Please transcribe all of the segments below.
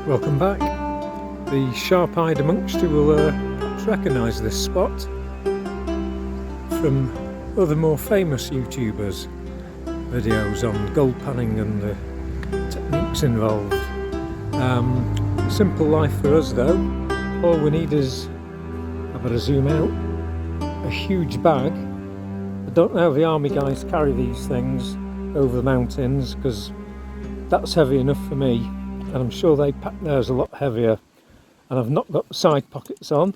Welcome back. The sharp-eyed amongst you will perhaps recognise this spot from other more famous YouTubers' videos on gold panning and the techniques involved. Simple life for us though. All we need is, I better zoom out, a huge bag. I don't know how the army guys carry these things over the mountains, because that's heavy enough for me, and I'm sure they pack theirs a lot heavier, and I've not got side pockets on,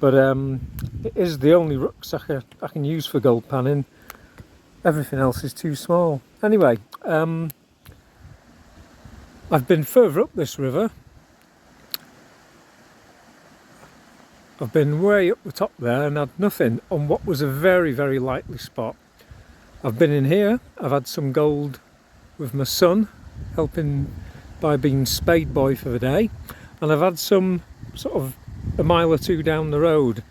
but it is the only rucksack I can use for gold panning. Everything else is too small. Anyway, I've been further up this river. I've been way up the top there and had nothing on what was a very, very likely spot. I've been in here, I've had some gold with my son, helping by being spade boy for the day, and I've had some sort of a mile or two down the road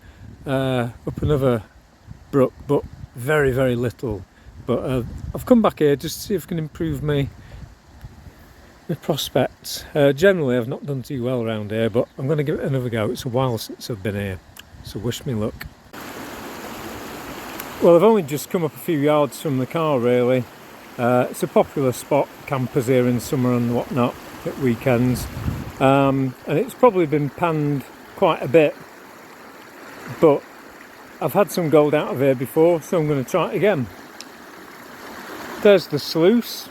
up another brook, but very, very little. But I've come back here just to see if I can improve my prospects. Generally I've not done too well around here, but I'm going to give it another go. It's a while since I've been here, so wish me luck. Well, I've only just come up a few yards from the car really. It's a popular spot, campers here in summer and whatnot at weekends, and it's probably been panned quite a bit, but I've had some gold out of here before, so I'm going to try it again. There's the sluice,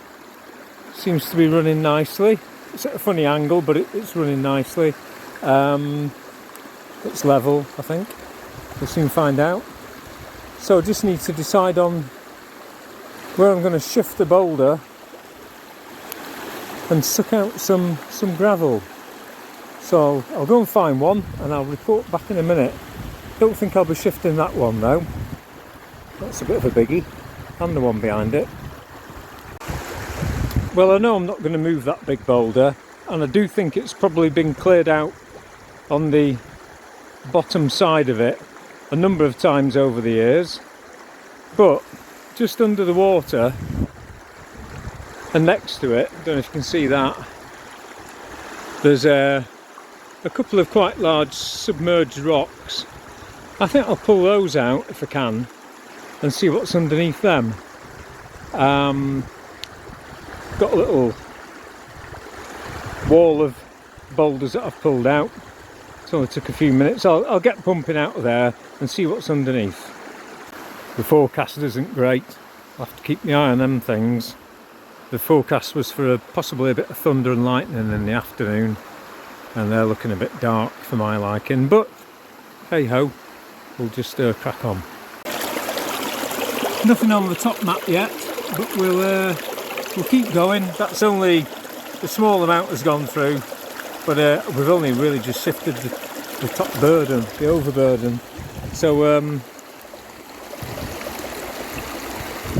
seems to be running nicely. It's at a funny angle, but it's running nicely. It's level, I think. We'll soon find out. So I just need to decide on where I'm going to shift the boulder and suck out some gravel. So I'll go and find one and I'll report back in a minute. Don't think I'll be shifting that one though. That's a bit of a biggie, and the one behind it. Well, I know I'm not going to move that big boulder, and I do think it's probably been cleared out on the bottom side of it a number of times over the years, but just under the water and next to it, I don't know if you can see that, there's a couple of quite large submerged rocks. I think I'll pull those out if I can and see what's underneath them. Got a little wall of boulders that I've pulled out. It only took a few minutes. I'll get pumping out of there and see what's underneath. The forecast isn't great. I'll have to keep my eye on them things. The forecast was for possibly a bit of thunder and lightning in the afternoon, and they're looking a bit dark for my liking, but hey ho, we'll just crack on. Nothing on the top map yet, but we'll keep going. That's only a small amount has gone through, but we've only really just shifted the top burden, the overburden. So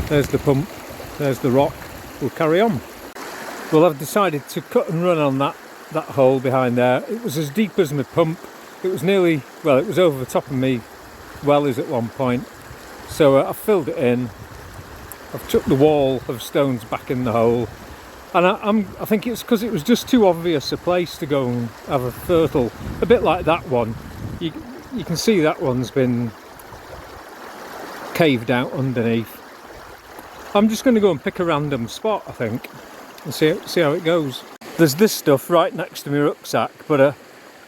there's the pump, there's the rock. We'll carry on. Well, I've decided to cut and run on that hole behind there. It was as deep as my pump. It was nearly, well, it was over the top of me wellies at one point. So I filled it in. I've chucked the wall of stones back in the hole, and I think it's because it was just too obvious a place to go and have a fertile, a bit like that one. You can see that one's been caved out underneath. I'm just going to go and pick a random spot, I think, and see how it goes. There's this stuff right next to my rucksack, but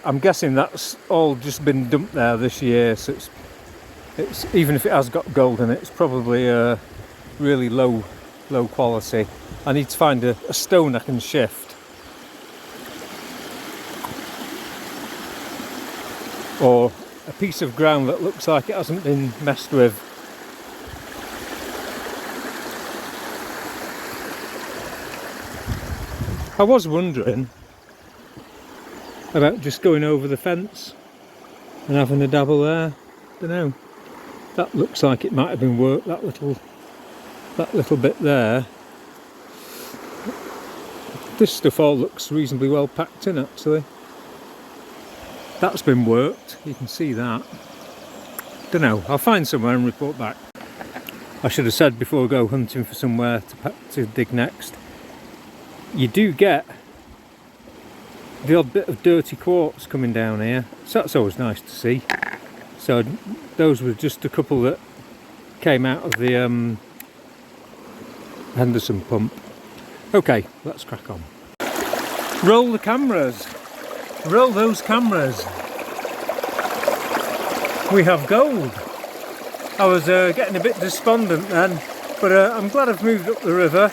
I'm guessing that's all just been dumped there this year, so it's even if it has got gold in it, it's probably really low quality. I need to find a stone I can shift, or a piece of ground that looks like it hasn't been messed with. I was wondering about just going over the fence and having a dabble there. Don't know. That looks like it might have been worked, that little bit there. This stuff all looks reasonably well packed in actually. That's been worked, you can see that. Don't know, I'll find somewhere and report back. I should have said before I go hunting for somewhere to dig next, you do get the odd bit of dirty quartz coming down here, so that's always nice to see. So those were just a couple that came out of the Henderson pump. Okay, let's crack on. Roll the cameras. Roll those cameras. We have gold. I was getting a bit despondent then, but I'm glad I've moved up the river.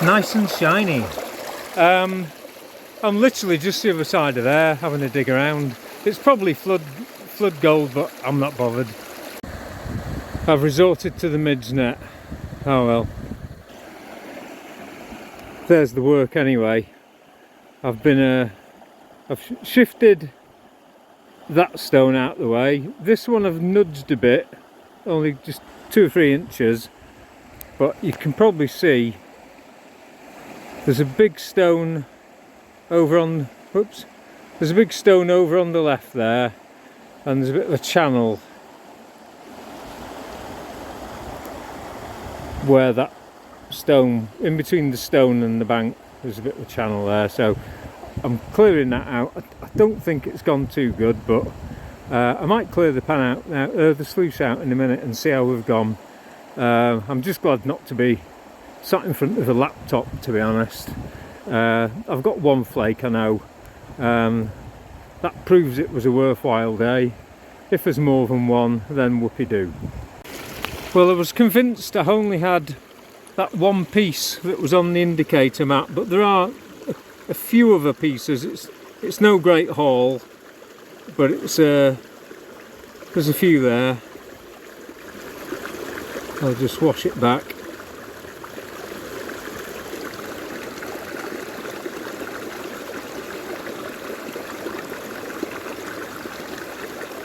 Nice and shiny. I'm literally just the other side of there, having a dig around. It's probably flood gold, but I'm not bothered. I've resorted to the midge net. Oh well. There's the work anyway. I've shifted that stone out the way. This one I've nudged a bit, only just 2 or 3 inches, but you can probably see there's a big stone over on, whoops, there's a big stone over on the left there, and there's a bit of a channel where that stone, in between the stone and the bank, there's a bit of a channel there, so I'm clearing that out. I don't think it's gone too good, but I might clear the pan out now, the sluice out in a minute and see how we've gone. I'm just glad not to be sat in front of a laptop, to be honest. I've got one flake, I know. That proves it was a worthwhile day. If there's more than one, then whoopee-doo. Well, I was convinced I only had that one piece that was on the indicator map, but there are a few other pieces. It's no great haul, but it's there's a few there. I'll just wash it back.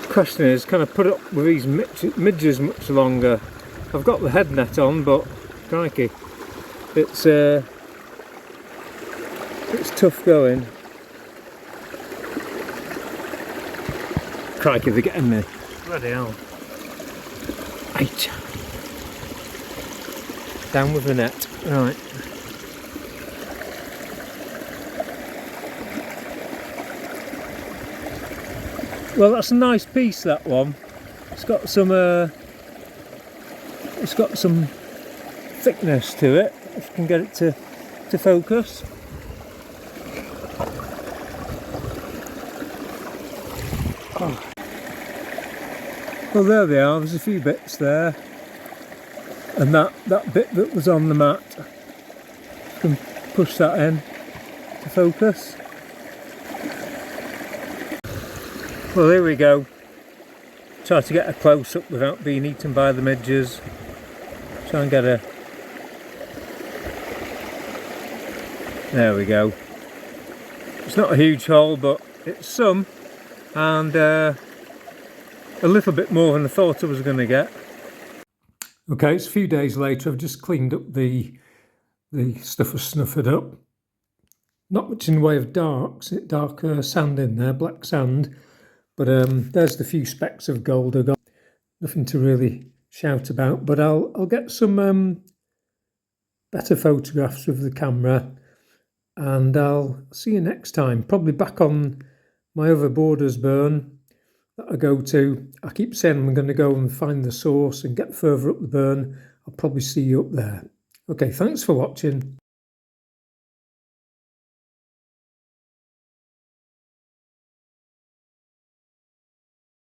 Question is, can I put up with these midges much longer? I've got the head net on, but crikey, it's tough going. Crikey, they're getting me. Bloody hell. Right. Down with the net. Right. Well, that's a nice piece, that one. It's got some thickness to it, if you can get it to focus. Oh. Well, there they are. There's a few bits there, and that bit that was on the mat, you can push that in to focus. Well, here we go. Try to get a close-up without being eaten by the midges. Try and get a... There we go. It's not a huge hole, but it's some, and a little bit more than I thought I was going to get. Okay, it's a few days later. I've just cleaned up the stuff I snuffed up. Not much in the way of dark sand in there, black sand. But there's the few specks of gold I got. Nothing to really shout about, but I'll get some better photographs with the camera, and I'll see you next time. Probably back on my other borders burn that I go to. I keep saying I'm going to go and find the source and get further up the burn. I'll probably see you up there. Okay, thanks for watching.